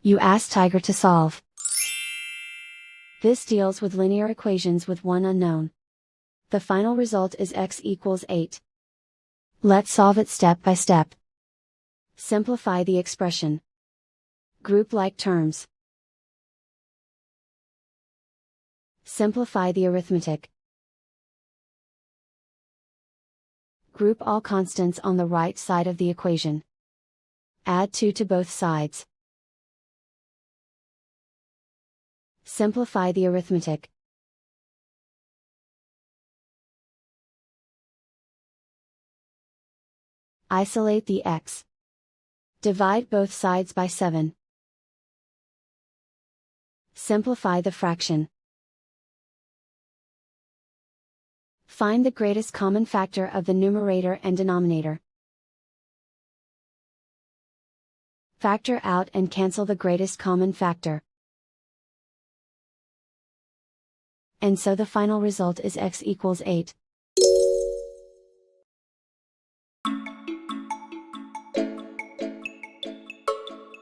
You ask Tiger to solve. This deals with linear equations with one unknown. The final result is x equals 8. Let's solve it step by step. Simplify the expression. Group like terms. Simplify the arithmetic. Group all constants on the right side of the equation. Add 2 to both sides. Simplify the arithmetic. Isolate the x. Divide both sides by 7. Simplify the fraction. Find the greatest common factor of the numerator and denominator. Factor out and cancel the greatest common factor. And so the final result is x equals 8.